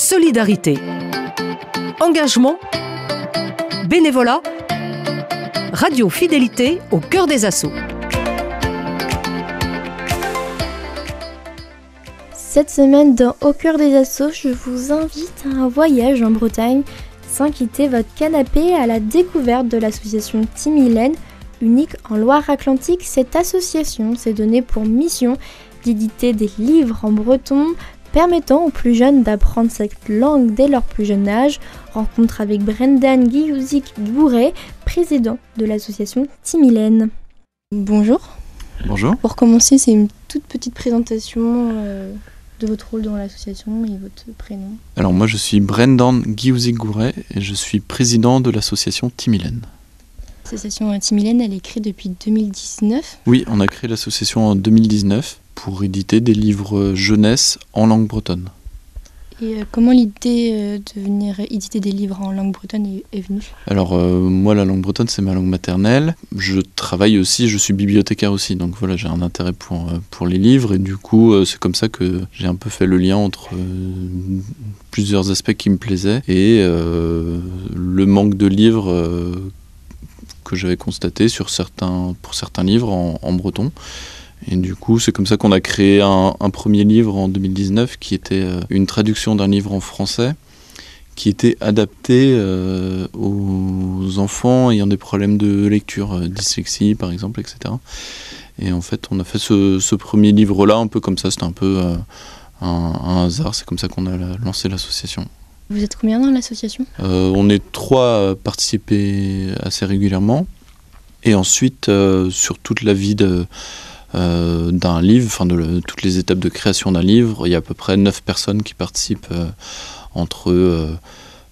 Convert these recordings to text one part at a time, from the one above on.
solidarité, engagement, bénévolat, radio fidélité au cœur des assos. Cette semaine dans Au cœur des assos, je vous invite à un voyage en Bretagne. 5 quittez votre canapé à la découverte de l'association Timilène, unique en Loire-Atlantique. Cette association s'est donnée pour mission d'éditer des livres en breton permettant aux plus jeunes d'apprendre cette langue dès leur plus jeune âge. Rencontre avec Brendan Guillauzic-Gouret, président de l'association Timilène. Bonjour. Bonjour. Pour commencer, c'est une toute petite présentation de votre rôle dans l'association et votre prénom. Alors moi je suis Brendan Guillauzic-Gouret et je suis président de l'association Timilène. L'association Timilène, elle est créée depuis 2019. Oui, on a créé l'association en 2019 pour éditer des livres jeunesse en langue bretonne. Et comment l'idée de venir éditer des livres en langue bretonne est venue ? Alors moi la langue bretonne c'est ma langue maternelle. Je travaille aussi, je suis bibliothécaire aussi, donc voilà j'ai un intérêt pour les livres et du coup c'est comme ça que j'ai un peu fait le lien entre plusieurs aspects qui me plaisaient et le manque de livres que j'avais constaté pour certains livres en breton. Et du coup, c'est comme ça qu'on a créé un premier livre en 2019 qui était une traduction d'un livre en français qui était adapté aux enfants ayant des problèmes de lecture, dyslexie par exemple, etc. Et en fait, on a fait ce premier livre-là un peu comme ça, c'était un peu un hasard, c'est comme ça qu'on a lancé l'association. Vous êtes combien dans l'association ? On est 3 à participer assez régulièrement. Et ensuite, sur toute la vie d'un livre, enfin toutes les étapes de création d'un livre, il y a à peu près 9 personnes qui participent entre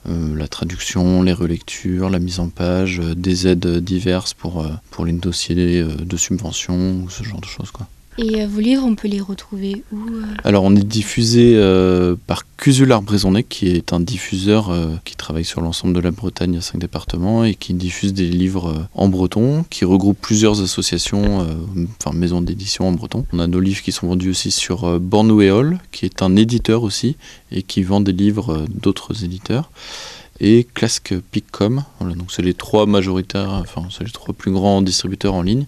la traduction, les relectures, la mise en page, des aides diverses pour les dossiers de subvention ou ce genre de choses, quoi. Et vos livres, on peut les retrouver où ? Alors on est diffusé par Cusulard-Brezonnec, qui est un diffuseur qui travaille sur l'ensemble de la Bretagne à 5 départements et qui diffuse des livres en breton, qui regroupe plusieurs associations, maisons d'édition en breton. On a nos livres qui sont vendus aussi sur Bornouéol, qui est un éditeur aussi et qui vend des livres d'autres éditeurs. Et Clask Picom, voilà, donc c'est les 3 majoritaires, c'est les 3 plus grands distributeurs en ligne.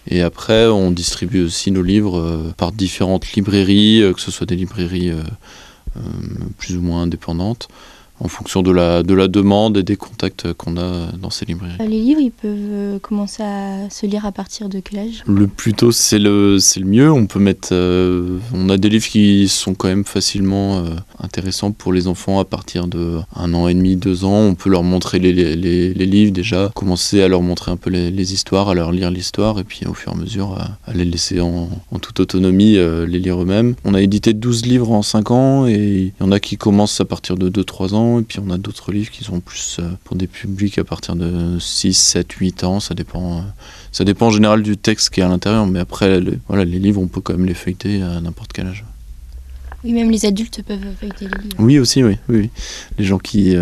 Et après, on distribue aussi nos livres par différentes librairies, que ce soit des librairies plus ou moins indépendantes, en fonction de la demande et des contacts qu'on a dans ces librairies. Les livres, ils peuvent commencer à se lire à partir de quel âge ? Le plus tôt, c'est le mieux. On peut mettre, on a des livres qui sont quand même facilement intéressants pour les enfants à partir de 1 an et demi, 2 ans. On peut leur montrer les livres déjà, commencer à leur montrer un peu les histoires, à leur lire l'histoire et puis au fur et à mesure à les laisser en toute autonomie les lire eux-mêmes. On a édité 12 livres en 5 ans et il y en a qui commencent à partir de 2-3 ans. Et puis on a d'autres livres qui sont plus pour des publics à partir de 6, 7, 8 ans, ça dépend en général du texte qui est à l'intérieur, mais après les livres on peut quand même les feuilleter à n'importe quel âge. Oui, même les adultes peuvent feuilleter les livres. Oui aussi, oui. Les gens qui,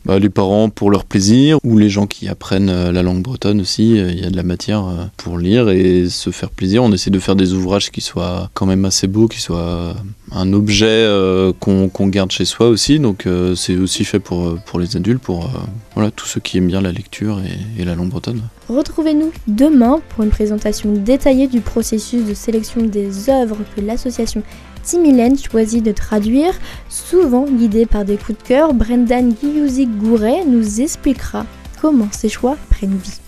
les parents pour leur plaisir, ou les gens qui apprennent la langue bretonne aussi, il y a de la matière pour lire et se faire plaisir. On essaie de faire des ouvrages qui soient quand même assez beaux, qui soient un objet qu'on garde chez soi aussi, donc c'est aussi fait pour les adultes, pour tous ceux qui aiment bien la lecture et la langue bretonne. Retrouvez-nous demain pour une présentation détaillée du processus de sélection des œuvres que l'association Timilène choisit de traduire. Souvent guidé par des coups de cœur, Brendan Guillauzic-Gouret nous expliquera comment ces choix prennent vie.